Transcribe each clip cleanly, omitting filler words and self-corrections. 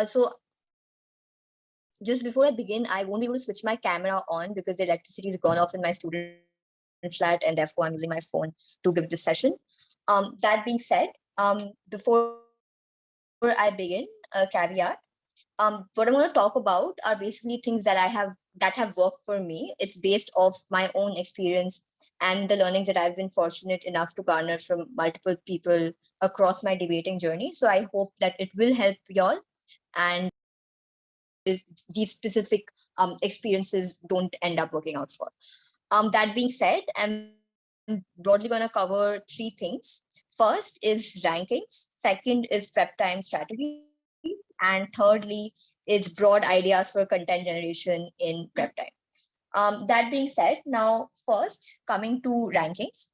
So just before I begin, I won't be able to switch my camera on because the electricity is gone off in my student flat, and therefore I'm using my phone to give this session. That being said, before I begin, a caveat. What I'm going to talk about are basically things that have worked for me. It's based off my own experience and the learnings that I've been fortunate enough to garner from multiple people across my debating journey. So I hope that it will help y'all, and these specific experiences don't end up working out for. That being said, I'm broadly going to cover three things. First is rankings, second is prep time strategy, and thirdly is broad ideas for content generation in prep time. That being said, now first coming to rankings.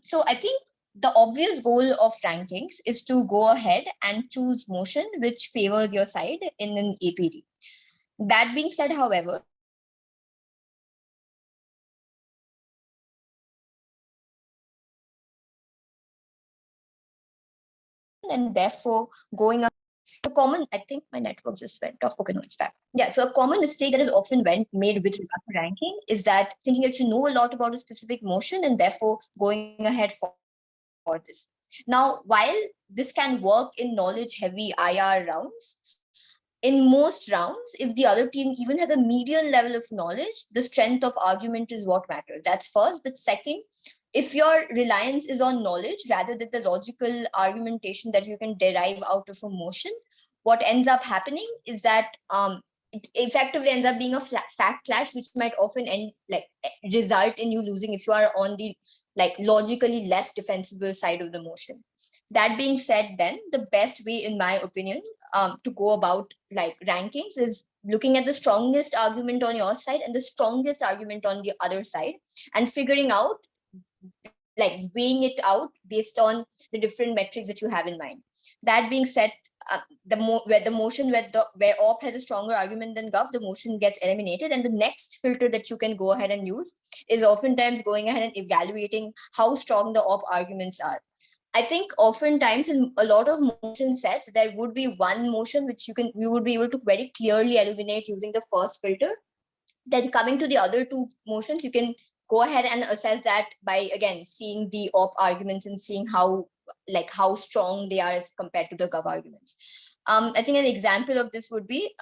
So I think the obvious goal of rankings is to go ahead and choose motion which favors your side in an APD. That being said, however, rankings also have and therefore going up. So common, I think my network just went off. Okay, no, it's back. Yeah, so a common mistake that is often made with regard to ranking is that thinking that you know a lot about a specific motion and therefore going ahead for this. Now, while this can work in knowledge heavy IR rounds, in most rounds, if the other team even has a median level of knowledge, the strength of argument is what matters. That's first. But second, if your reliance is on knowledge rather than the logical argumentation that you can derive out of a motion, what ends up happening is that it effectively ends up being a fact clash, which might often result in you losing if you are on the logically less defensible side of the motion. That being said, then the best way, in my opinion, to go about rankings is looking at the strongest argument on your side and the strongest argument on the other side, and figuring out, weighing it out based on the different metrics that you have in mind. That being said, where the motion where op has a stronger argument than gov, the motion gets eliminated, and the next filter that you can go ahead and use is oftentimes going ahead and evaluating how strong the op arguments are. I think oftentimes in a lot of motion sets, there would be one motion which you would be able to very clearly eliminate using the first filter. Then coming to the other two motions, you can go ahead and assess that by again seeing the op arguments and seeing how strong they are as compared to the gov arguments. I think an example of this would be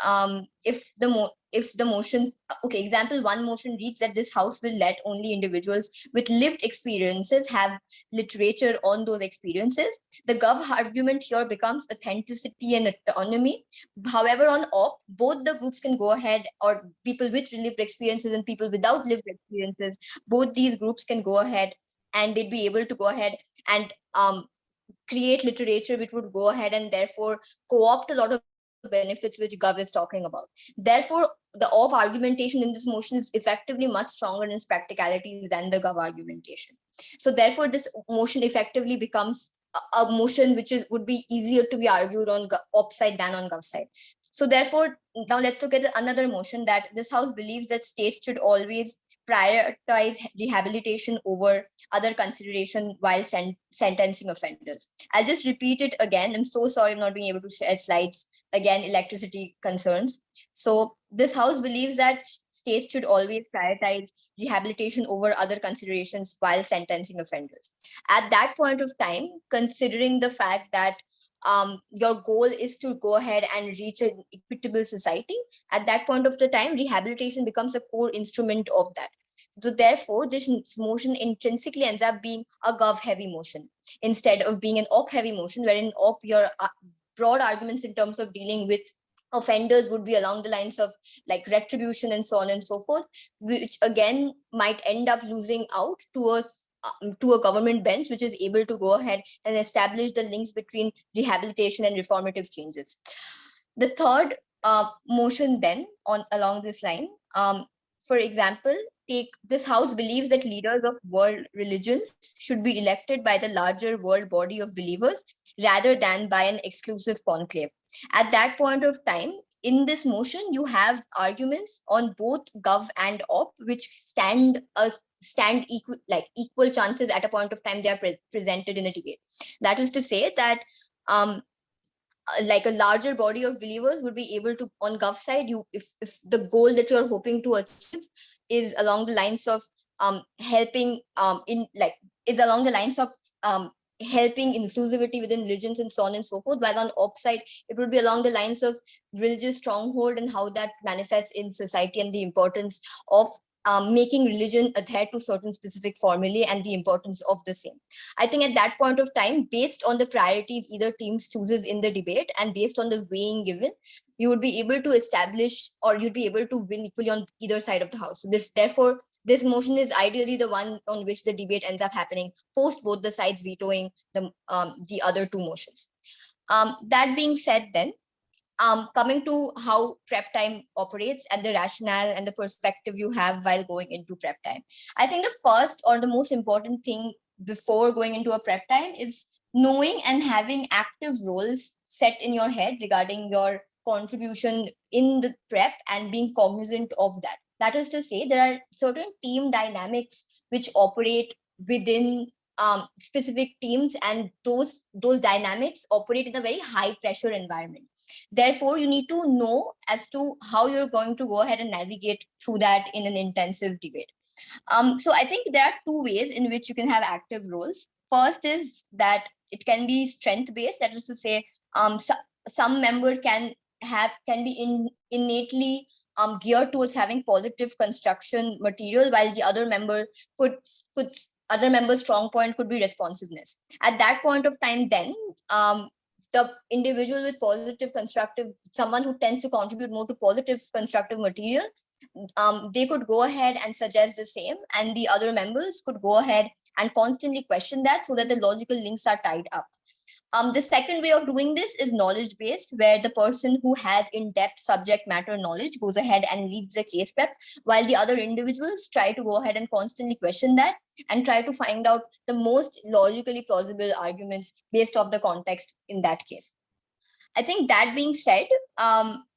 if the motion, okay, example one motion reads that this house will let only individuals with lived experiences have literature on those experiences. The gov argument here becomes authenticity and autonomy. However, on op, both the groups can go ahead, or people with lived experiences and people without lived experiences, both these groups can go ahead and they'd be able to go ahead and create literature which would go ahead and therefore co-opt a lot of benefits which gov is talking about. Therefore, the op argumentation in this motion is effectively much stronger in its practicalities than the gov argumentation. So therefore this motion effectively becomes a motion which would be easier to be argued on op side than on gov side. So therefore, now let's look at another motion, that this house believes that states should always prioritize rehabilitation over other consideration while sentencing offenders. I'll just repeat it again. I'm so sorry I'm not being able to share slides. Again, electricity concerns. So this house believes that states should always prioritize rehabilitation over other considerations while sentencing offenders. At that point of time, considering the fact that your goal is to go ahead and reach an equitable society, at that point of the time, rehabilitation becomes a core instrument of that. So therefore, this motion intrinsically ends up being a gov heavy motion instead of being an op heavy motion, wherein op your broad arguments in terms of dealing with offenders would be along the lines of retribution and so on and so forth, which again might end up losing out to a government bench which is able to go ahead and establish the links between rehabilitation and reformative changes. The third motion then on along this line, for example, take this house believes that leaders of world religions should be elected by the larger world body of believers rather than by an exclusive conclave. At that point of time, in this motion, you have arguments on both gov and op, which stand equal chances at a point of time they are presented in a debate. That is to say that um, like a larger body of believers would be able to, on gov side, you if the goal that you're hoping to achieve is along the lines of helping in like is along the lines of helping inclusivity within religions and so on and so forth, while on op side it would be along the lines of religious stronghold and how that manifests in society, and the importance of making religion adhere to certain specific formulae and the importance of the same. I think at that point of time, based on the priorities either teams chooses in the debate and based on the weighing given, you would be able to establish, or you'd be able to win equally on either side of the house. So therefore, this motion is ideally the one on which the debate ends up happening post both the sides vetoing the other two motions. That being said, then coming to how prep time operates and the rationale and the perspective you have while going into prep time. I think the first or the most important thing before going into a prep time is knowing and having active roles set in your head regarding your contribution in the prep and being cognizant of that. That is to say, there are certain team dynamics which operate within specific teams, and those dynamics operate in a very high pressure environment. Therefore, you need to know as to how you're going to go ahead and navigate through that in an intensive debate. So I think there are two ways in which you can have active roles. First is that it can be strength based. That is to say, some member can be innately geared towards having positive construction material, while the other member could other member's strong point could be responsiveness. At that point of time, then the individual with positive constructive, someone who tends to contribute more to positive constructive material, they could go ahead and suggest the same, and the other members could go ahead and constantly question that so that the logical links are tied up. The second way of doing this is knowledge based, where the person who has in-depth subject matter knowledge goes ahead and leads the case prep, while the other individuals try to go ahead and constantly question that and try to find out the most logically plausible arguments based off the context in that case. I think that being said,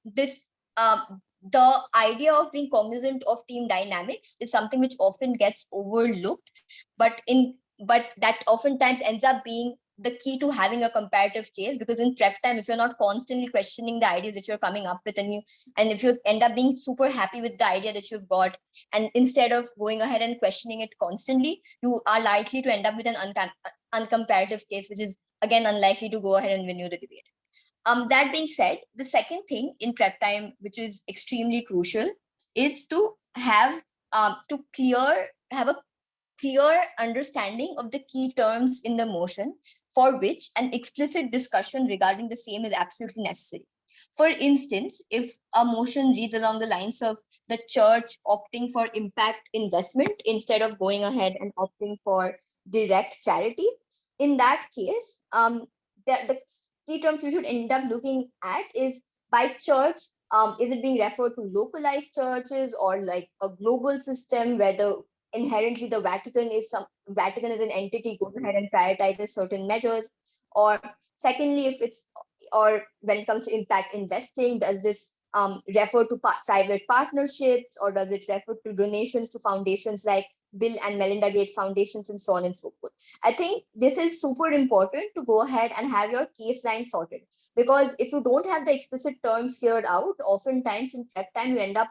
this the idea of being cognizant of team dynamics is something which often gets overlooked, but that oftentimes ends up being the key to having a comparative case, because in prep time, if you're not constantly questioning the ideas that you're coming up with, and if you end up being super happy with the idea that you've got, and instead of going ahead and questioning it constantly, you are likely to end up with an uncomparative case, which is again unlikely to go ahead and win you the debate. That being said, the second thing in prep time, which is extremely crucial, is to have a clear understanding of the key terms in the motion, for which an explicit discussion regarding the same is absolutely necessary. For instance, if a motion reads along the lines of the church opting for impact investment instead of going ahead and opting for direct charity, in that case, the key terms you should end up looking at is, by church, is it being referred to localized churches or like a global system where inherently the Vatican is an entity goes ahead and prioritizes certain measures? Or secondly, if it's, or when it comes to impact investing, does this refer to private partnerships, or does it refer to donations to foundations like Bill and Melinda Gates foundations and so on and so forth? I think this is super important to go ahead and have your case line sorted, because if you don't have the explicit terms cleared out, oftentimes in prep time you end up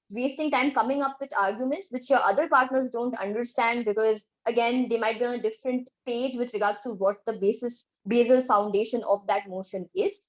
wasting time coming up with arguments which your other partners don't understand, because again they might be on a different page with regards to what the basal foundation of that motion is.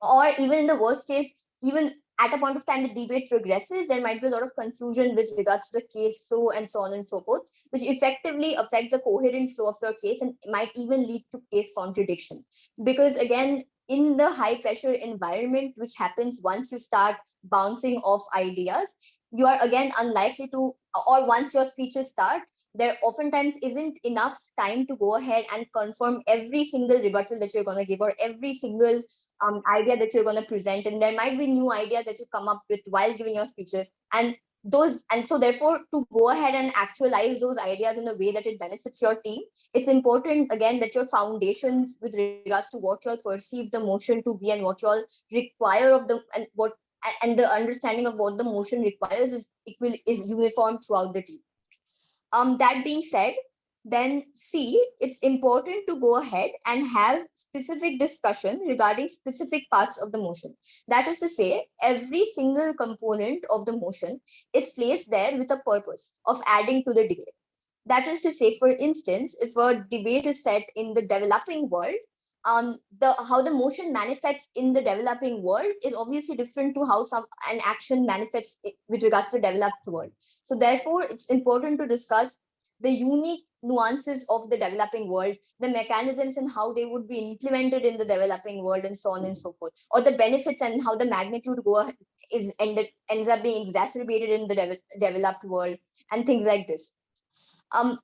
Or even in the worst case, even at a point of time the debate progresses, there might be a lot of confusion with regards to the case flow and so on and so forth, which effectively affects the coherent flow of your case and might even lead to case contradiction. Because again, in the high pressure environment which happens once you start bouncing off ideas, you are again unlikely to, or once your speeches start, there oftentimes isn't enough time to go ahead and confirm every single rebuttal that you're going to give, or every single idea that you're going to present. And there might be new ideas that you come up with while giving your speeches, and so therefore, to go ahead and actualize those ideas in a way that it benefits your team, it's important again that your foundations with regards to what you'll perceive the motion to be and what you'll require of the, and the understanding of what the motion requires is uniform throughout the team. That being said, then C, it's important to go ahead and have specific discussion regarding specific parts of the motion. That is to say, every single component of the motion is placed there with a purpose of adding to the debate. That is to say, for instance, if a debate is set in the developing world, the how the motion manifests in the developing world is obviously different to how an action manifests with regards to the developed world. So therefore, it's important to discuss the unique nuances of the developing world, the mechanisms and how they would be implemented in the developing world, and so on and so forth, or the benefits and how the magnitude ends up being exacerbated in the developed world, and things like this. um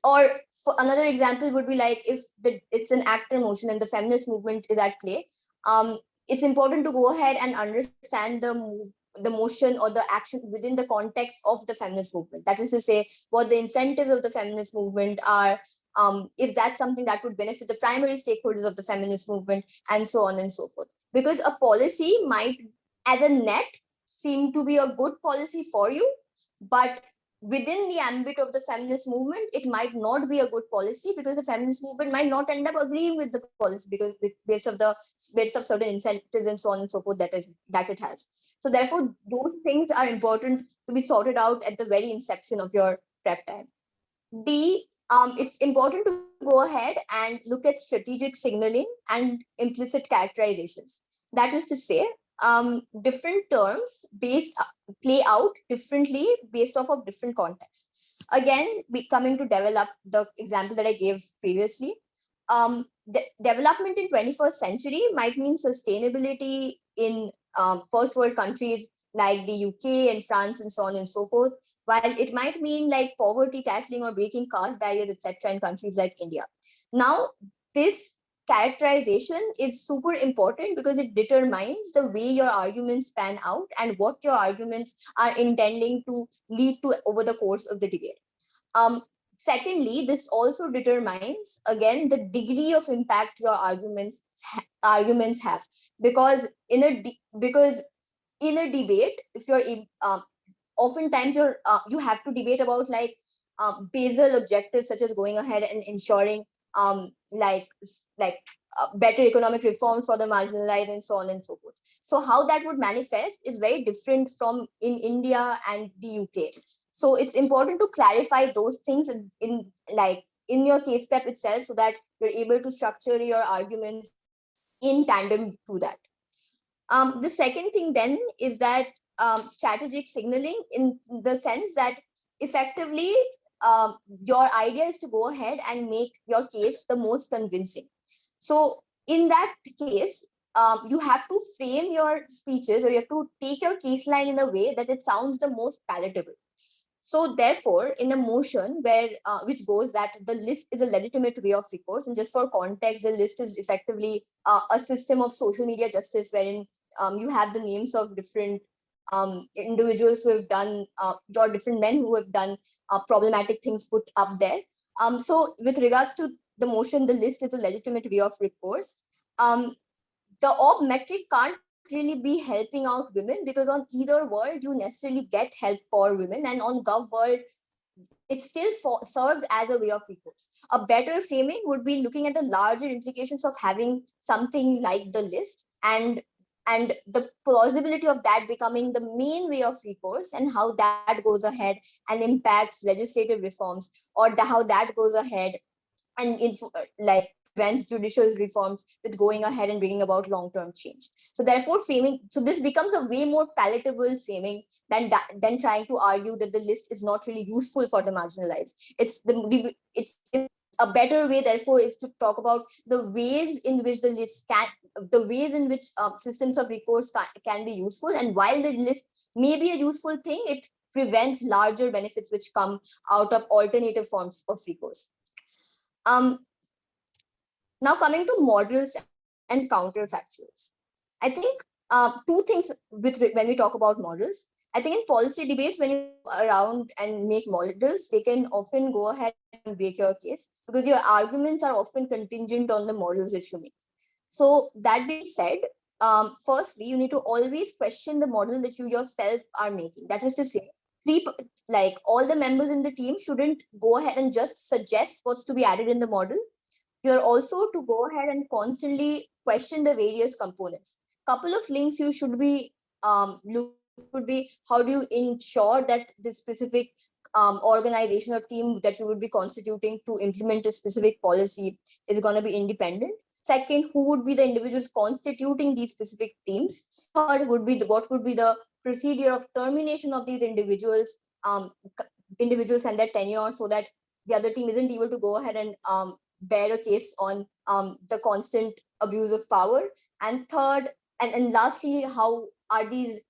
or for another example would be like if it's an actor motion and the feminist movement is at play. It's important to go ahead and understand the motion or the action within the context of the feminist movement. That is to say, what the incentives of the feminist movement are. Is that something that would benefit the primary stakeholders of the feminist movement, and so on and so forth? Because a policy might, as a net, seem to be a good policy for you, but within the ambit of the feminist movement, it might not be a good policy, because the feminist movement might not end up agreeing with the policy because based of certain incentives and so on and so forth that it has. So therefore, those things are important to be sorted out at the very inception of your prep time. D, it's important to go ahead and look at strategic signaling and implicit characterizations. That is to say, different terms play out differently based off of different contexts. Again, coming to develop the example that I gave previously, development in 21st century might mean sustainability in first world countries like the UK and France and so on and so forth, while it might mean like poverty tackling or breaking caste barriers, etc., in countries like India. Now, this characterization is super important because it determines the way your arguments pan out and what your arguments are intending to lead to over the course of the debate. Um, Secondly, this also determines again the degree of impact your arguments have, because because in a debate, if you're oftentimes you have to debate about like basal objectives such as going ahead and ensuring better economic reform for the marginalized and so on and so forth. So how that would manifest is very different from in India and the UK. So it's important to clarify those things in your case prep itself, so that you're able to structure your arguments in tandem to that. The second thing then is that strategic signaling, in the sense that effectively your idea is to go ahead and make your case the most convincing. So in that case, you have to frame your speeches, or you have to take your case line in a way that it sounds the most palatable. So therefore, in a motion where which goes that the list is a legitimate way of recourse, and just for context, the list is effectively a system of social media justice wherein you have the names of different individuals who have done or different men who have done problematic things put up there. So with regards to the motion, the list is a legitimate way of recourse. The ob metric can't really be helping out women, because on either world you necessarily get help for women, and on gov world it still serves as a way of recourse. A better framing would be looking at the larger implications of having something like the list, and the plausibility of that becoming the main way of recourse, and how that goes ahead and impacts legislative reforms, or how that goes ahead and prevents judicial reforms with going ahead and bringing about long-term change. So therefore, framing, so this becomes a way more palatable framing than trying to argue that the list is not really useful for the marginalized. It's a better way, therefore, is to talk about the ways in which the ways in which systems of recourse can be useful, and while the list may be a useful thing, it prevents larger benefits which come out of alternative forms of recourse. Um, Now coming to models and counterfactuals, I think two things when we talk about models. I think in policy debates, when you go around and make models, they can often go ahead and break your case, because your arguments are often contingent on the models that you make. So that being said, firstly, you need to always question the model that you yourself are making. That is to say, like all the members in the team shouldn't go ahead and just suggest what's to be added in the model. You're also to go ahead and constantly question the various components. Couple of links you should be looking at would be, how do you ensure that this specific organization or team that you would be constituting to implement a specific policy is going to be independent. Second, who would be the individuals constituting these specific teams? Third would be what would be the procedure of termination of these um, individuals and their tenure, so that the other team isn't able to go ahead and bear a case on the constant abuse of power. And third, and lastly, how are these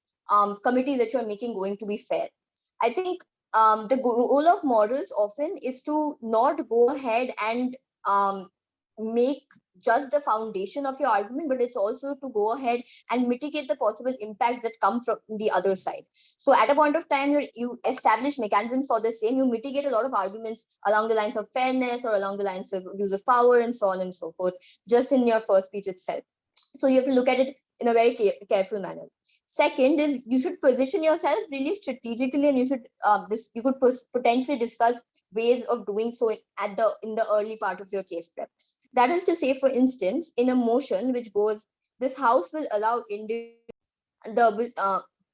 committees that you're making going to be fair? I think the role of models often is to not go ahead and make just the foundation of your argument, but it's also to go ahead and mitigate the possible impacts that come from the other side. So at a point of time, you establish mechanisms for the same, you mitigate a lot of arguments along the lines of fairness or along the lines of abuse of power and so on and so forth, just in your first speech itself. So you have to look at it in a very careful manner. Second is, you should position yourself really strategically, and you should you could potentially discuss ways of doing so in the early part of your case prep. That is to say, for instance, in a motion which goes, this house will allow the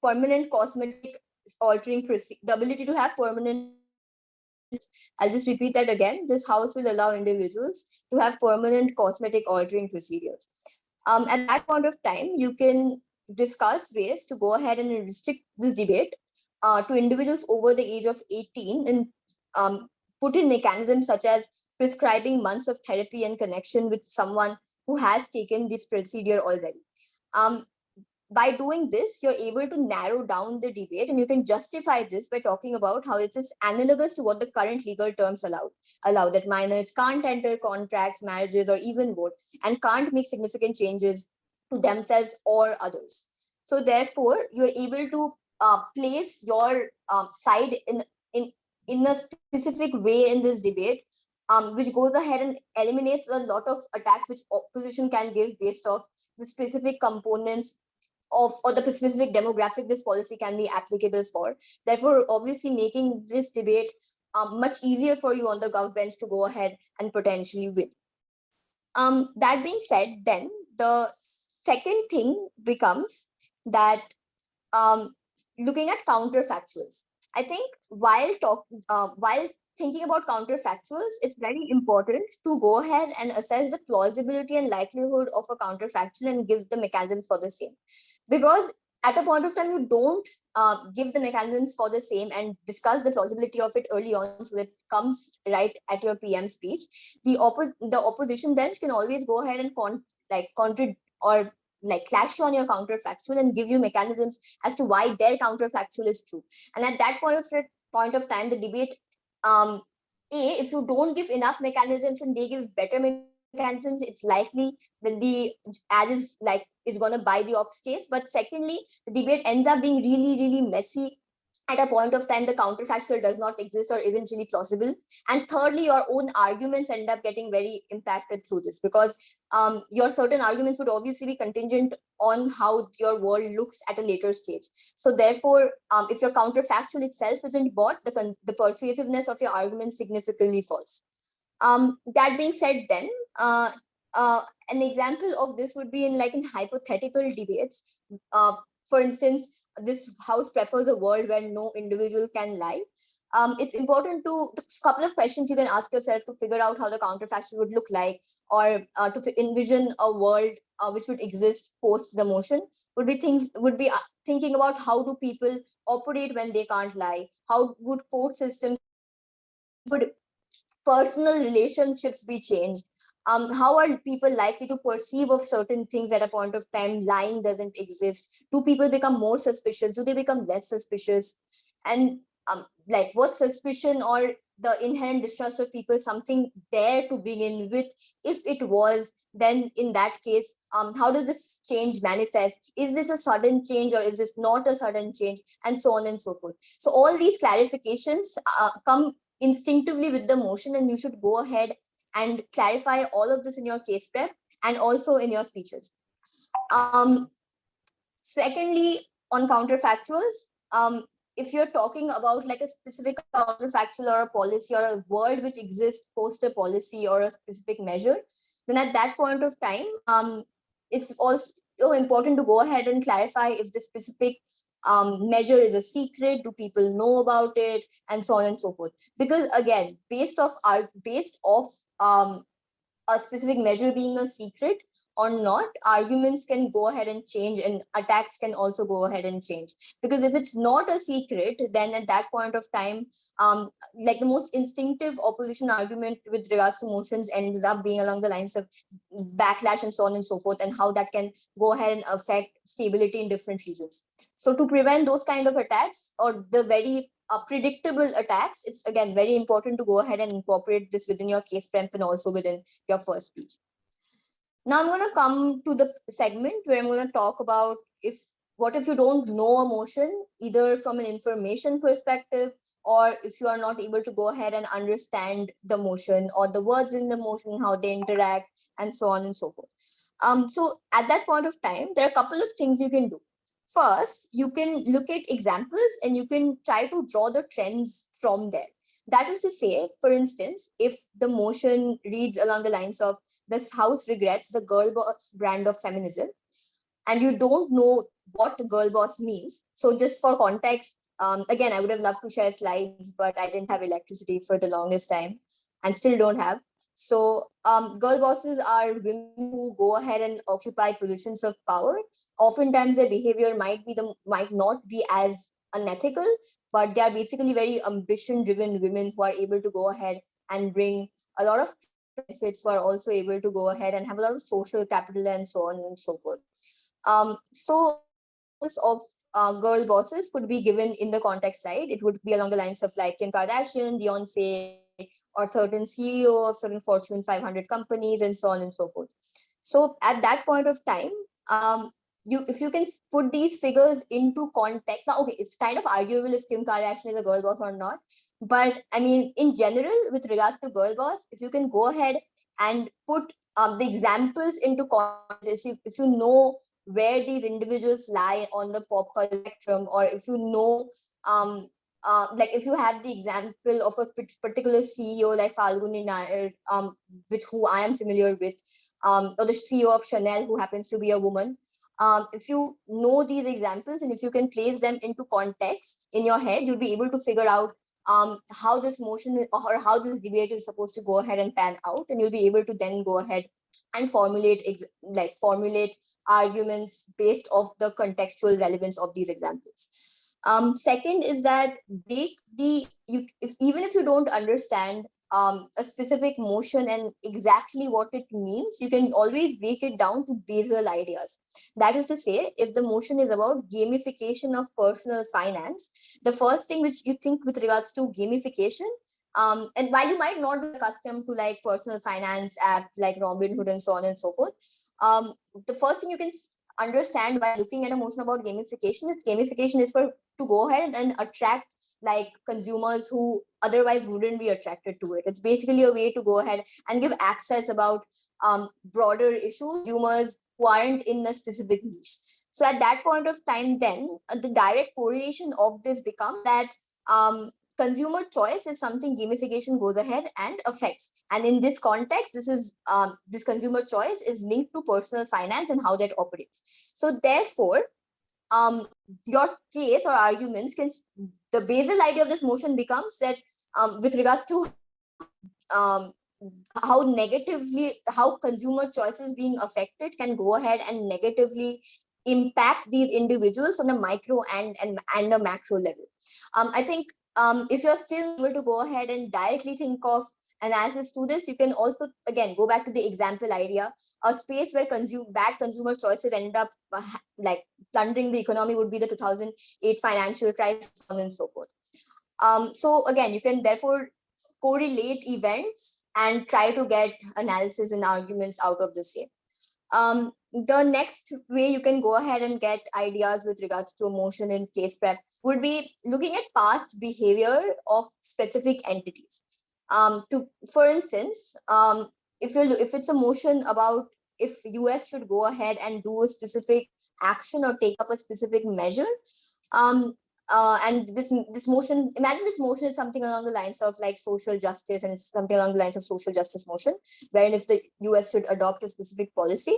permanent cosmetic altering the ability to have permanent. I'll just repeat that again. This house will allow individuals to have permanent cosmetic altering procedures. At that point of time, you can discuss ways to go ahead and restrict this debate to individuals over the age of 18, and put in mechanisms such as prescribing months of therapy and connection with someone who has taken this procedure already. Um, by doing this, you're able to narrow down the debate, and you can justify this by talking about how it is analogous to what the current legal terms allow that minors can't enter contracts, marriages, or even vote, and can't make significant changes to themselves or others. So therefore, you're able to place your side in in a specific way in this debate, which goes ahead and eliminates a lot of attacks which opposition can give based off the specific components of, or the specific demographic this policy can be applicable for. Therefore, obviously making this debate much easier for you on the gov bench to go ahead and potentially win. That being said, then the second thing becomes that looking at counterfactuals. I think while thinking about counterfactuals, it's very important to go ahead and assess the plausibility and likelihood of a counterfactual and give the mechanisms for the same. Because at a point of time, you don't give the mechanisms for the same and discuss the plausibility of it early on, so that it comes right at your PM speech. The opposition bench can always go ahead and or like clash you on your counterfactual and give you mechanisms as to why their counterfactual is true. And at that point of time, the debate, if you don't give enough mechanisms and they give better mechanisms, it's likely that the ad is going to buy the ops case. But secondly, the debate ends up being really, really messy. At a point of time, the counterfactual does not exist or isn't really plausible. And thirdly, your own arguments end up getting very impacted through this, because your certain arguments would obviously be contingent on how your world looks at a later stage. So therefore, if your counterfactual itself isn't bought, the persuasiveness of your argument significantly falls. That being said, then an example of this would be in hypothetical debates. For instance, this house prefers a world where no individual can lie. It's important to a couple of questions you can ask yourself to figure out how the counterfactual would look like, or to envision a world which would exist post the motion. Thinking about how do people operate when they can't lie, how would court systems, would personal relationships be changed, how are people likely to perceive of certain things at a point of time lying doesn't exist, do people become more suspicious, do they become less suspicious, and was suspicion or the inherent distrust of people something there to begin with? If it was, then in that case, how does this change manifest? Is this a sudden change or is this not a sudden change, and so on and so forth. So all these clarifications come instinctively with the motion, and you should go ahead and clarify all of this in your case prep and also in your speeches. Secondly, on counterfactuals, if you're talking about like a specific counterfactual or a policy or a world which exists post a policy or a specific measure, then at that point of time, it's also important to go ahead and clarify if the specific measure is a secret, do people know about it, and so on and so forth. Because again, based off a specific measure being a secret or not, arguments can go ahead and change, and attacks can also go ahead and change. Because if it's not a secret, then at that point of time, like the most instinctive opposition argument with regards to motions ends up being along the lines of backlash and so on and so forth, and how that can go ahead and affect stability in different regions. So to prevent those kind of attacks, or the very predictable attacks, it's again very important to go ahead and incorporate this within your case prep and also within your first speech. Now I'm going to come to the segment where I'm going to talk about what if you don't know a motion, either from an information perspective, or if you are not able to go ahead and understand the motion or the words in the motion, how they interact, and so on and so forth. So at that point of time, there are a couple of things you can do. First, you can look at examples and you can try to draw the trends from there. That is to say, for instance, if the motion reads along the lines of "This house regrets the girl boss brand of feminism," and you don't know what girl boss means. So just for context, again, I would have loved to share slides, but I didn't have electricity for the longest time and still don't have. So girl bosses are women who go ahead and occupy positions of power. Oftentimes their behavior might not be as unethical, but they are basically very ambition driven women who are able to go ahead and bring a lot of benefits, who are also able to go ahead and have a lot of social capital and so on and so forth. So examples of girl bosses could be given in the context slide. It would be along the lines of like Kim Kardashian, Beyonce, or certain CEO of certain Fortune 500 companies, and so on and so forth. So at that point of time, if you can put these figures into context. Now, okay, it's kind of arguable if Kim Kardashian is a girl boss or not, but I mean, in general, with regards to girl boss, if you can go ahead and put the examples into context, if you know where these individuals lie on the pop culture spectrum, or if you know, like if you have the example of a particular CEO like Falguni Nair, which who I am familiar with, or the CEO of Chanel, who happens to be a woman. If you know these examples and if you can place them into context in your head, you'll be able to figure out how this motion or how this debate is supposed to go ahead and pan out, and you'll be able to then go ahead and formulate arguments based off the contextual relevance of these examples. Second is that even if you don't understand a specific motion and exactly what it means, you can always break it down to basal ideas. That is to say, if the motion is about gamification of personal finance, the first thing which you think with regards to gamification, and while you might not be accustomed to like personal finance apps like Robinhood and so on and so forth, the first thing you can understand while looking at a motion about gamification is for to go ahead and attract like consumers who otherwise wouldn't be attracted to it. It's basically a way to go ahead and give access about broader issues consumers who aren't in a specific niche. So at that point of time, then the direct correlation of this becomes that consumer choice is something gamification goes ahead and affects. And in this context, this consumer choice is linked to personal finance and how that operates. So therefore, your case or arguments can, the basal idea of this motion becomes that with regards to um, how consumer choices being affected can go ahead and negatively impact these individuals on a micro and a macro level. I think if you're still able to go ahead and directly think of analysis to this, you can also again go back to the example idea. A space where bad consumer choices end up like plundering the economy would be the 2008 financial crisis, so on and so forth. So again, you can therefore correlate events and try to get analysis and arguments out of the same. The next way you can go ahead and get ideas with regards to emotion in case prep would be looking at past behavior of specific entities. For instance, if it's a motion about if US should go ahead and do a specific action or take up a specific measure, and this motion, imagine this motion is something along the lines of like social justice, and it's something along the lines of social justice motion, wherein if the US should adopt a specific policy,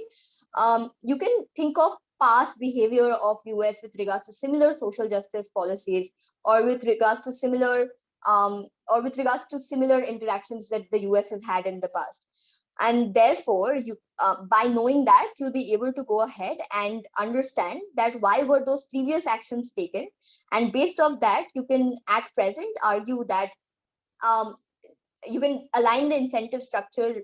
you can think of past behavior of US with regards to similar social justice policies, or with regards to similar interactions that the US has had in the past. And therefore, you by knowing that, you'll be able to go ahead and understand that why were those previous actions taken, and based off that, you can at present argue that um, you can align the incentive structure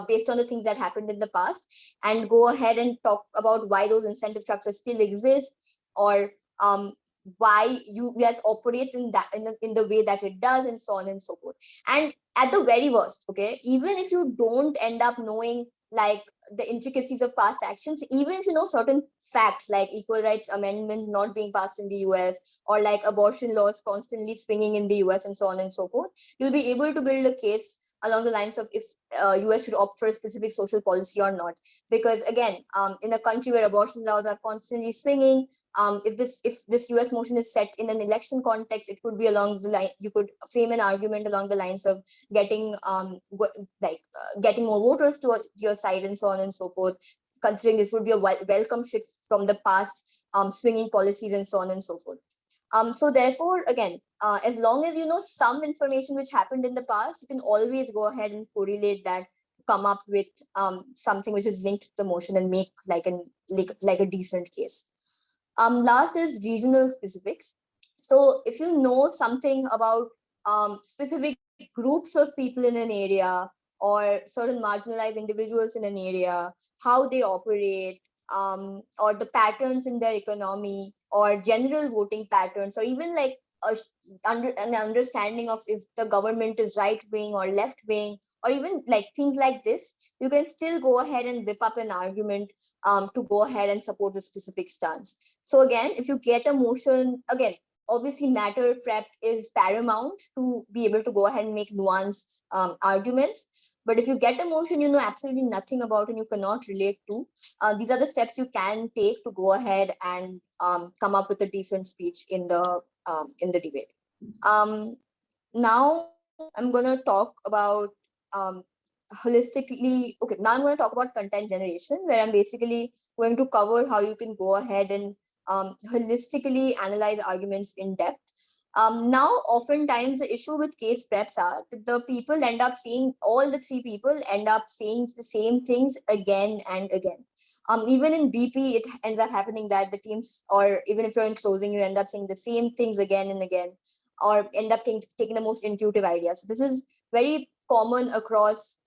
based on the things that happened in the past, and go ahead and talk about why those incentive structures still exist, or um, why US operates in that in the way that it does, and so on and so forth. And at the very worst, okay, even if you don't end up knowing like the intricacies of past actions, even if you know certain facts like equal rights amendment not being passed in the US, or like abortion laws constantly swinging in the US, and so on and so forth, you'll be able to build a case along the lines of if US should opt for a specific social policy or not. Because again, in a country where abortion laws are constantly swinging, if this US motion is set in an election context, it could be along the line, you could frame an argument along the lines of getting getting more voters to your side, and so on and so forth, considering this would be a welcome shift from the past swinging policies, and so on and so forth. So therefore, again, as long as you know some information which happened in the past, you can always go ahead and correlate that, come up with something which is linked to the motion, and make like a decent case. Last is regional specifics. So if you know something about specific groups of people in an area, or certain marginalized individuals in an area, how they operate, or the patterns in their economy, or general voting patterns, or even like an understanding of if the government is right wing or left wing, or even like things like this, you can still go ahead and whip up an argument to go ahead and support a specific stance. So again, if you get a motion, again, obviously matter prep is paramount to be able to go ahead and make nuanced arguments. But if you get a motion you know absolutely nothing about and you cannot relate to, these are the steps you can take to go ahead and come up with a decent speech in the debate. Now I'm going to talk about um, holistically. Okay, now I'm going to talk about content generation, where I'm basically going to cover how you can go ahead and holistically analyze arguments in depth. Now, oftentimes the issue with case preps are that the people end up saying, all the three people end up saying the same things again and again. Even in BP, it ends up happening that the teams, or even if you're in closing, you end up saying the same things again and again, or end up taking the most intuitive ideas. So this is very common across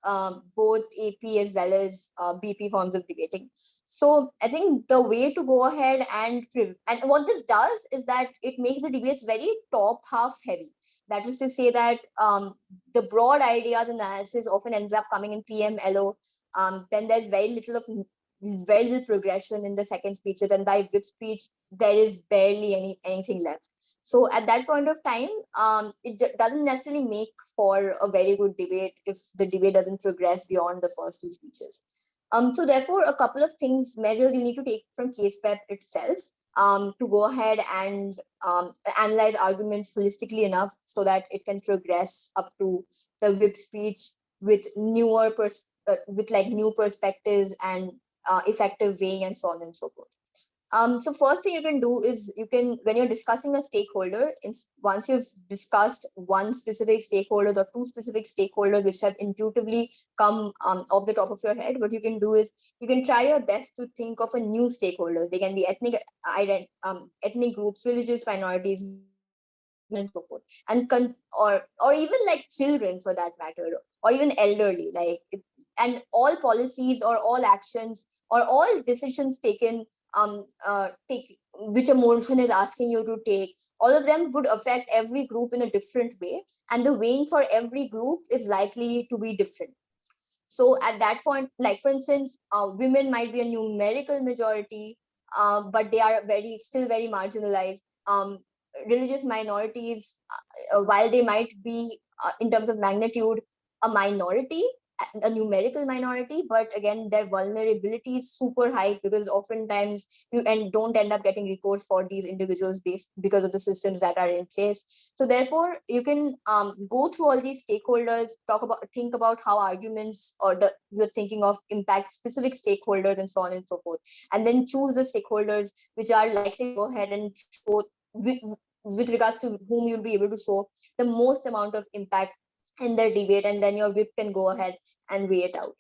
both AP as well as BP forms of debating. So I think the way to go ahead and what this does is that it makes the debates very top half heavy. That is to say that the broad ideas analysis often ends up coming in PM, LO. Then there's very little progression in the second speeches, and by whip speech there is barely anything left. So at that point of time, it doesn't necessarily make for a very good debate if the debate doesn't progress beyond the first two speeches. So therefore, a couple of measures you need to take from case prep itself to go ahead and analyze arguments holistically enough so that it can progress up to the whip speech with with like new perspectives and effective weighing, and so on and so forth. So first thing you can do is when you're discussing a stakeholder, once you've discussed one specific stakeholder or two specific stakeholders which have intuitively come off the top of your head, what you can do is you can try your best to think of a new stakeholder. They can be ethnic groups, religious minorities, and so forth, or even like children for that matter, or even elderly, and all policies or all actions or all decisions taken take which a motion is asking you to take, all of them would affect every group in a different way, and the weighing for every group is likely to be different. So at that point, like for instance, women might be a numerical majority, but they are still very marginalized. Religious minorities, while they might be in terms of magnitude a minority, a numerical minority, but again their vulnerability is super high, because oftentimes you don't end up getting recourse for these individuals based because of the systems that are in place. So therefore you can go through all these stakeholders, think about how arguments or you're thinking of impact specific stakeholders and so on and so forth, and then choose the stakeholders which are likely to go ahead and show with regards to whom you'll be able to show the most amount of impact in their debate, and then your whip can go ahead and weigh it out.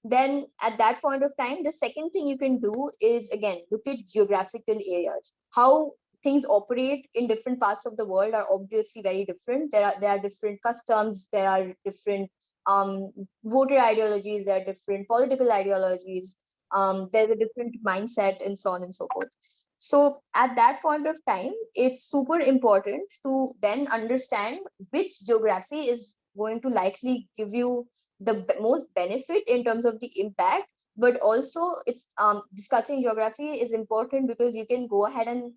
Then at that point of time, the second thing you can do is again look at geographical areas. How things operate in different parts of the world are obviously very different. There are different customs, there are different voter ideologies, there are different political ideologies, there's a different mindset, and so on and so forth. So at that point of time, it's super important to then understand which geography is going to likely give you the most benefit in terms of the impact. But also it's discussing geography is important because you can go ahead and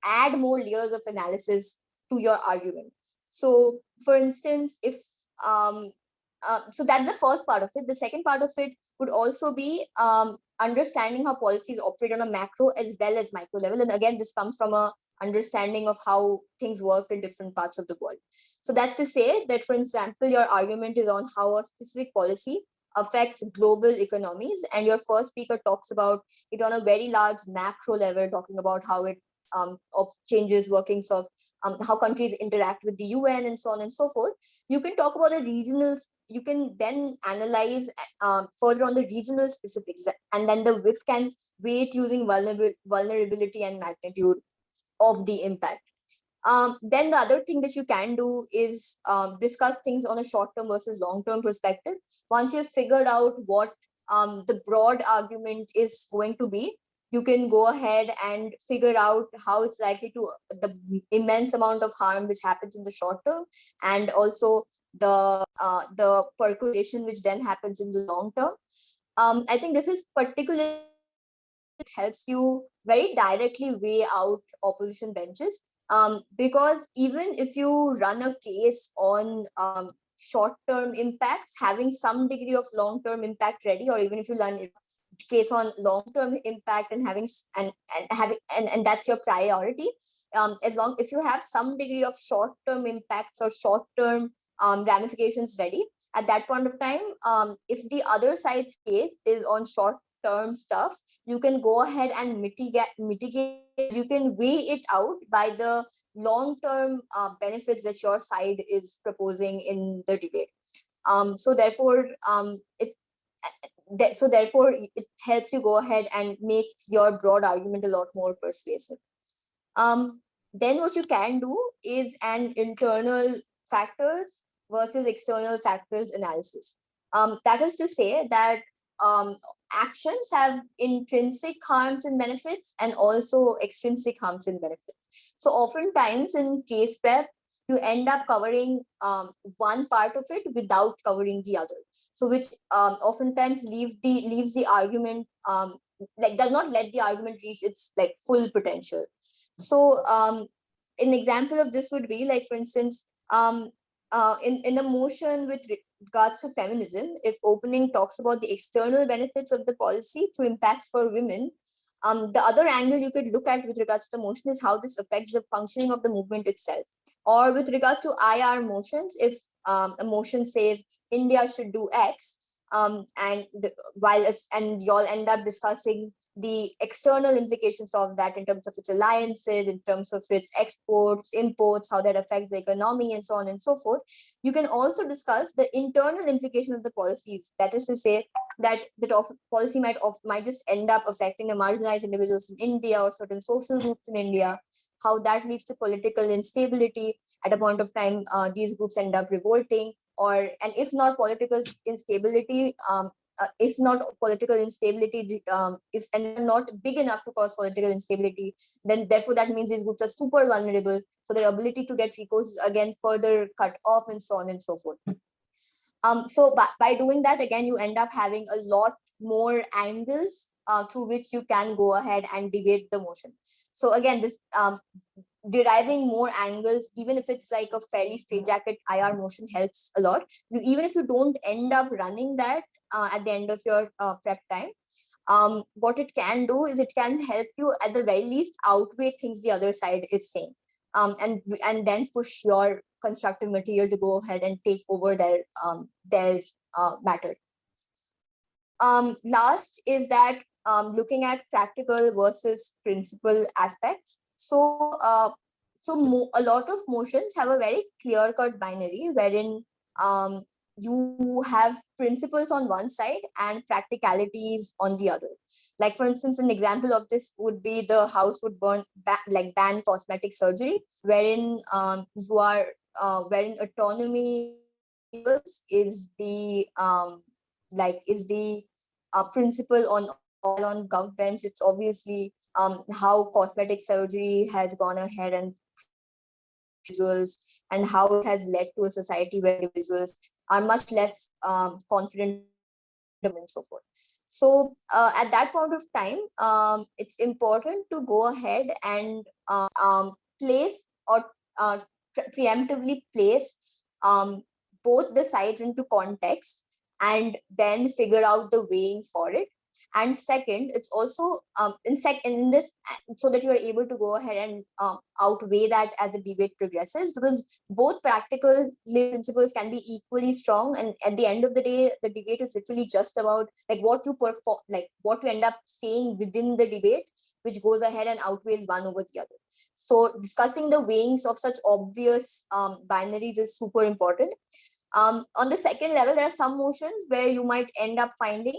add more layers of analysis to your argument. So for instance, if so that's the first part of it. The second part of it would also be understanding how policies operate on a macro as well as micro level. And again, this comes from a understanding of how things work in different parts of the world. So that's to say that, for example, your argument is on how a specific policy affects global economies, and your first speaker talks about it on a very large macro level, talking about how it changes workings of how countries interact with the UN and so on and so forth. You can talk about the regional, you can then analyze further on the regional specifics, and then the whip can weight using vulnerability and magnitude of the impact. Then the other thing that you can do is discuss things on a short-term versus long-term perspective. Once you've figured out what the broad argument is going to be, you can go ahead and figure out how it's likely to, the immense amount of harm which happens in the short term, and also the percolation which then happens in the long term. I think this is particularly helps you very directly weigh out opposition benches, because even if you run a case on short-term impacts, having some degree of long-term impact ready, or even if you run a case on long-term impact and having that's your priority, as long if you have some degree of short-term impacts or short-term ramifications ready at that point of time, if the other side's case is on short-term stuff, you can go ahead and mitigate. You can weigh it out by the long-term benefits that your side is proposing in the debate. So therefore, it helps you go ahead and make your broad argument a lot more persuasive. Then what you can do is an internal factors versus external factors analysis. That is to say that actions have intrinsic harms and benefits, and also extrinsic harms and benefits. So oftentimes in case prep, you end up covering one part of it without covering the other. So which oftentimes leaves the argument does not let the argument reach its full potential. So an example of this would be for instance, in a motion with regards to feminism, if opening talks about the external benefits of the policy through impacts for women, the other angle you could look at with regards to the motion is how this affects the functioning of the movement itself. Or with regard to IR motions, if a motion says India should do X, and y'all end up discussing the external implications of that in terms of its alliances, in terms of its exports, imports, how that affects the economy, and so on and so forth. You can also discuss the internal implication of the policies. That is to say that policy might just end up affecting the marginalized individuals in India or certain social groups in India, how that leads to political instability. At a point of time, these groups end up revolting, and if not political instability, if and not big enough to cause political instability, then therefore that means these groups are super vulnerable. So their ability to get recourse is again further cut off, and so on and so forth. So by doing that, again, you end up having a lot more angles through which you can go ahead and debate the motion. So again, deriving more angles, even if it's like a fairly straightjacket IR motion, helps a lot. Even if you don't end up running that at the end of your prep time, what it can do is it can help you at the very least outweigh things the other side is saying, and then push your constructive material to go ahead and take over their matter. Last is that looking at practical versus principle aspects. A lot of motions have a very clear cut binary wherein um, you have principles on one side and practicalities on the other. Like, for instance, an example of this would be the house would ban cosmetic surgery, wherein wherein autonomy of individuals is the principle on all on gov bench. It's obviously how cosmetic surgery has gone ahead and individuals, and how it has led to a society where individuals are much less confident and so forth. So at that point of time, it's important to go ahead and place or preemptively place both the sides into context, and then figure out the weighing for it. And second, it's also in this, so that you are able to go ahead and outweigh that as the debate progresses, because both practical principles can be equally strong, and at the end of the day, the debate is literally just about like what you perform, like what you end up saying within the debate, which goes ahead and outweighs one over the other. So discussing the weighings of such obvious binaries is super important. On the second level, there are some motions where you might end up finding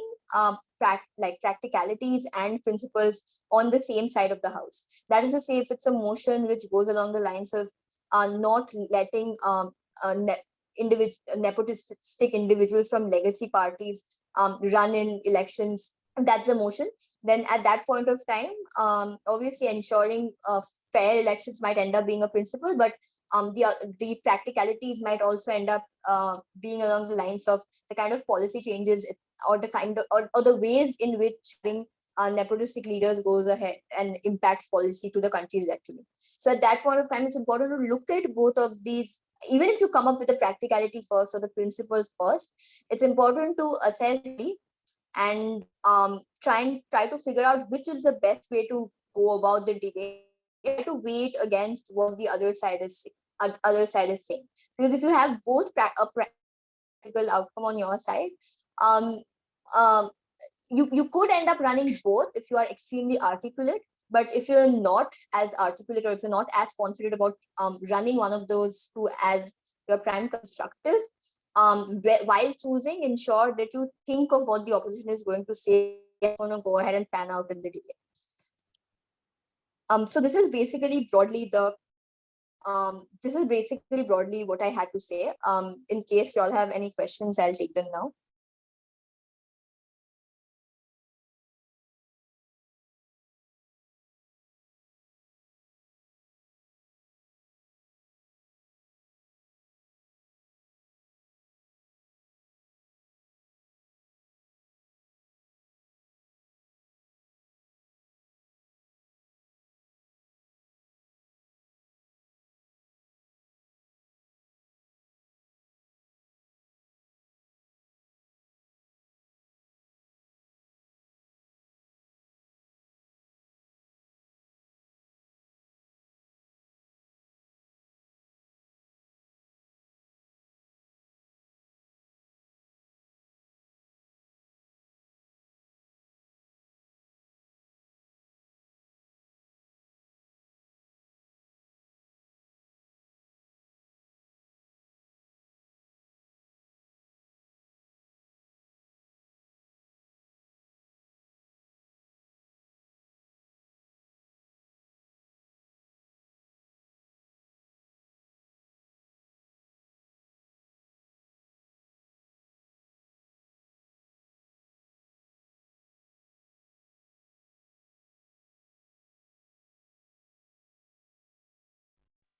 practicalities and principles on the same side of the house. That is to say, if it's a motion which goes along the lines of not letting nepotistic individuals from legacy parties run in elections, that's the motion. Then at that point of time, obviously ensuring fair elections might end up being a principle, but the practicalities might also end up being along the lines of the kind of policy changes, or the kind of or the ways in which being nepotistic leaders goes ahead and impacts policy to the country actually. So at that point of time, it's important to look at both of these. Even if you come up with the practicality first or the principles first, it's important to assess fully and try to figure out which is the best way to go about the debate, and try to weigh it against what the other side is saying. Because if you have both a practical outcome on your side, um, um, you could end up running both if you are extremely articulate. But if you're not as articulate, or if you're not as confident about running one of those two as your prime constructive, while choosing, ensure that you think of what the opposition is going to say, and going to go ahead and pan out in the debate. So this is basically broadly what I had to say. In case you all have any questions, I'll take them now.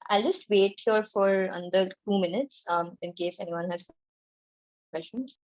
I'll just wait here for another 2 minutes in case anyone has questions.